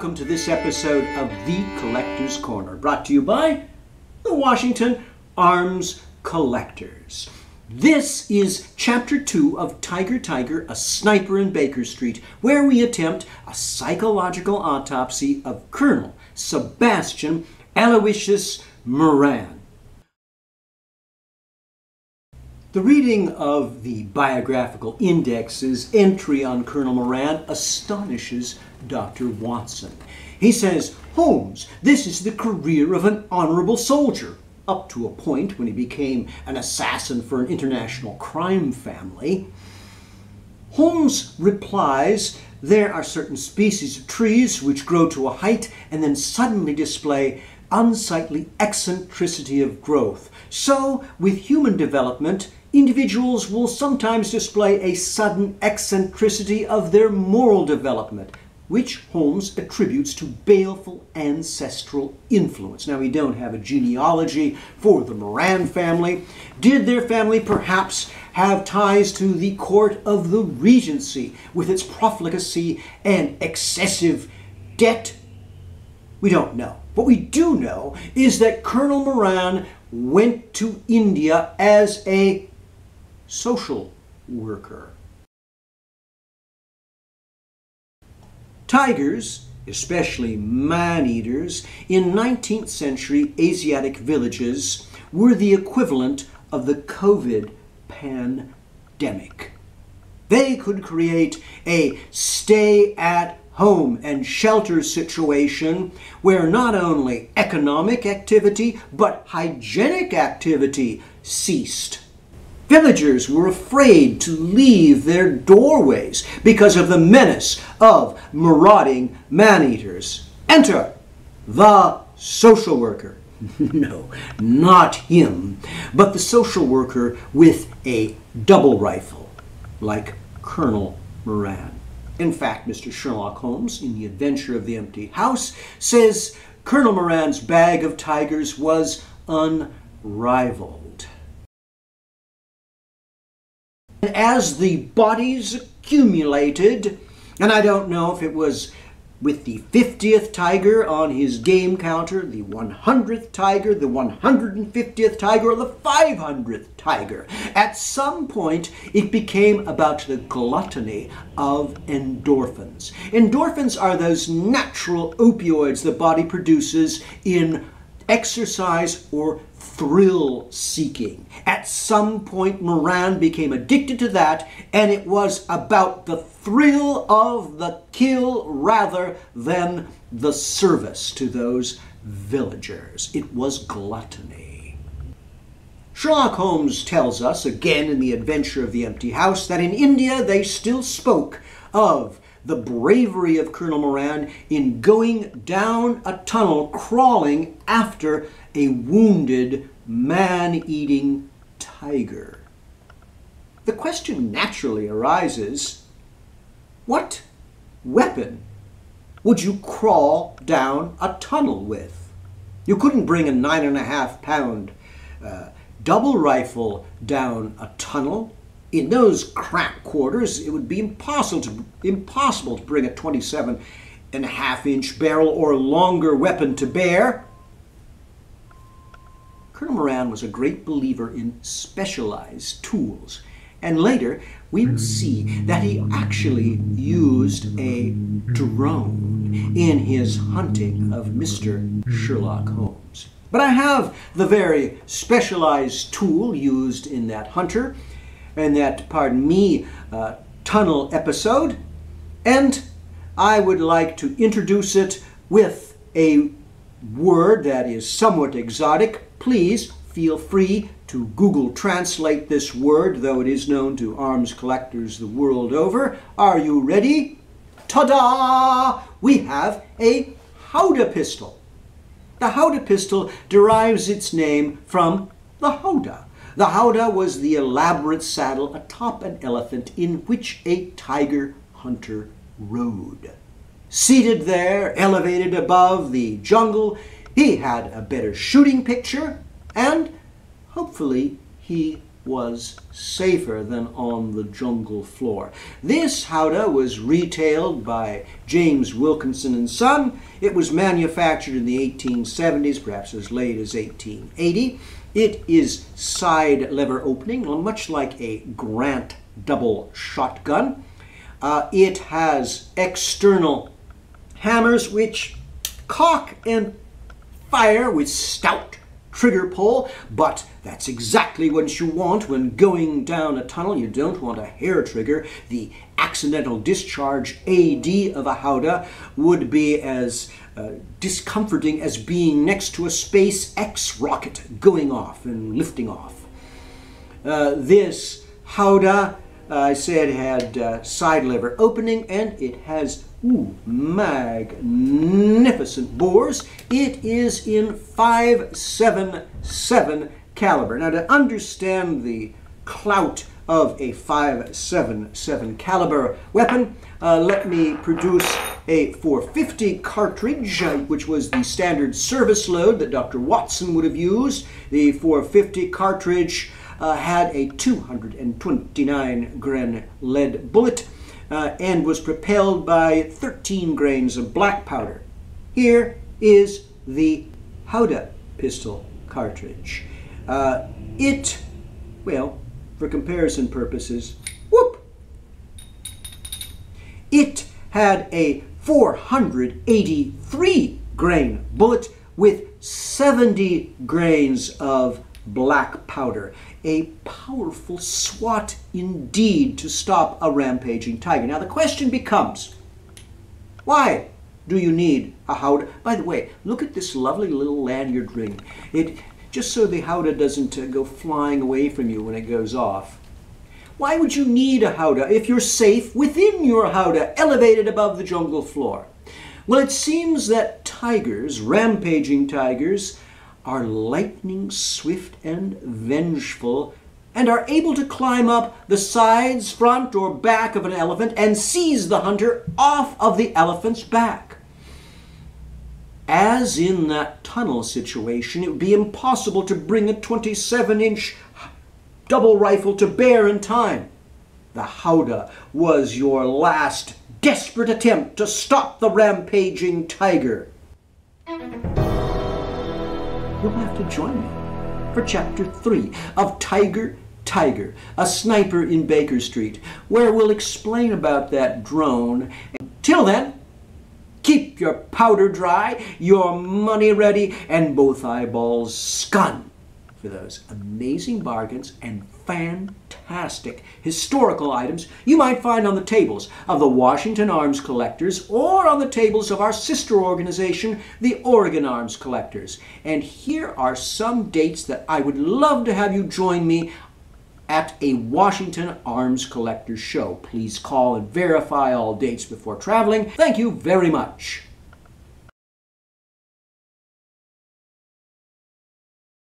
welcome to this episode of The Collector's Corner, brought to you by the Washington Arms Collectors. This is Chapter 2 of Tiger, Tiger, a Sniper in Baker Street, where we attempt a psychological autopsy of Colonel Sebastian Moran. The reading of the biographical index's entry on Colonel Moran astonishes Dr. Watson. He says, Holmes, this is the career of an honorable soldier, up to a point when he became an assassin for an international crime family. Holmes replies, there are certain species of trees which grow to a height and then suddenly display unsightly eccentricity of growth. So, with human development, individuals will sometimes display a sudden eccentricity of their moral development, which Holmes attributes to baleful ancestral influence. Now, we don't have a genealogy for the Moran family. Did their family perhaps have ties to the court of the Regency with its profligacy and excessive debt? We don't know. What we do know is that Colonel Moran went to India as a social worker. Tigers, especially man-eaters, in 19th century Asiatic villages were the equivalent of the COVID pandemic. They could create a stay-at-home and shelter situation where not only economic activity but hygienic activity ceased. Villagers were afraid to leave their doorways because of the menace of marauding man-eaters. Enter the social worker. No, not him, but the social worker with a double rifle, like Colonel Moran. In fact, Mr. Sherlock Holmes, in The Adventure of the Empty House, says Colonel Moran's bag of tigers was unrivaled. As the bodies accumulated, and I don't know if it was with the 50th tiger on his game counter, the 100th tiger, the 150th tiger, or the 500th tiger, at some point it became about the gluttony of endorphins. Endorphins are those natural opioids the body produces in exercise or thrill-seeking. At some point, Moran became addicted to that, and it was about the thrill of the kill rather than the service to those villagers. It was gluttony. Sherlock Holmes tells us, again in The Adventure of the Empty House, that in India they still spoke of the bravery of Colonel Moran in going down a tunnel crawling after a wounded man-eating tiger. The question naturally arises, what weapon would you crawl down a tunnel with? You couldn't bring a 9.5-pound double rifle down a tunnel. In those cramped quarters, it would be impossible to bring a 27.5-inch barrel or longer weapon to bear. Colonel Moran was a great believer in specialized tools, and later we would see that he actually used a drone in his hunting of Mr. Sherlock Holmes. But I have the very specialized tool used in that hunter, and that, tunnel episode, and I would like to introduce it with a word that is somewhat exotic. Please feel free to Google translate this word, though it is known to arms collectors the world over. Are you ready? Ta-da! We have a howdah pistol. The howdah pistol derives its name from the howdah. The howdah was the elaborate saddle atop an elephant in which a tiger hunter rode. Seated there, elevated above the jungle, he had a better shooting picture, and hopefully he was safer than on the jungle floor. This howdah was retailed by James Wilkinson and Son. It was manufactured in the 1870s, perhaps as late as 1880. It is side lever opening, much like a Grant double shotgun. It has external hammers which cock and fire with stout trigger pull, but that's exactly what you want when going down a tunnel. You don't want a hair trigger. The accidental discharge AD of a howdah would be as discomforting as being next to a SpaceX rocket going off and lifting off. This howdah, I said, had side lever opening, and it has magnificent bores. It is in 5.77 caliber. Now, to understand the clout of a 5.77 caliber weapon, let me produce a 450 cartridge, which was the standard service load that Dr. Watson would have used. The 450 cartridge had a 229 grain lead bullet and was propelled by 13 grains of black powder. Here is the howdah pistol cartridge. Well, for comparison purposes, it had a 483 grain bullet with 70 grains of black powder. A powerful SWAT indeed to stop a rampaging tiger. Now the question becomes, why do you need a howdah? By the way, look at this lovely little lanyard ring. Just so the howdah doesn't go flying away from you when it goes off. Why would you need a howdah if you're safe within your howdah, elevated above the jungle floor? Well, it seems that tigers, rampaging tigers, are lightning swift and vengeful, and are able to climb up the sides, front, or back of an elephant and seize the hunter off of the elephant's back. As in that tunnel situation, it would be impossible to bring a 27-inch double rifle to bear in time. The howdah was your last desperate attempt to stop the rampaging tiger. You'll have to join me for Chapter 3 of Tiger, a Sniper in Baker Street, where we'll explain about that drone. Till then, keep your powder dry, your money ready, and both eyeballs scun for those amazing bargains and fantastic historical items you might find on the tables of the Washington Arms Collectors or on the tables of our sister organization, the Oregon Arms Collectors. And here are some dates that I would love to have you join me at a Washington Arms Collectors show. Please call and verify all dates before traveling. Thank you very much.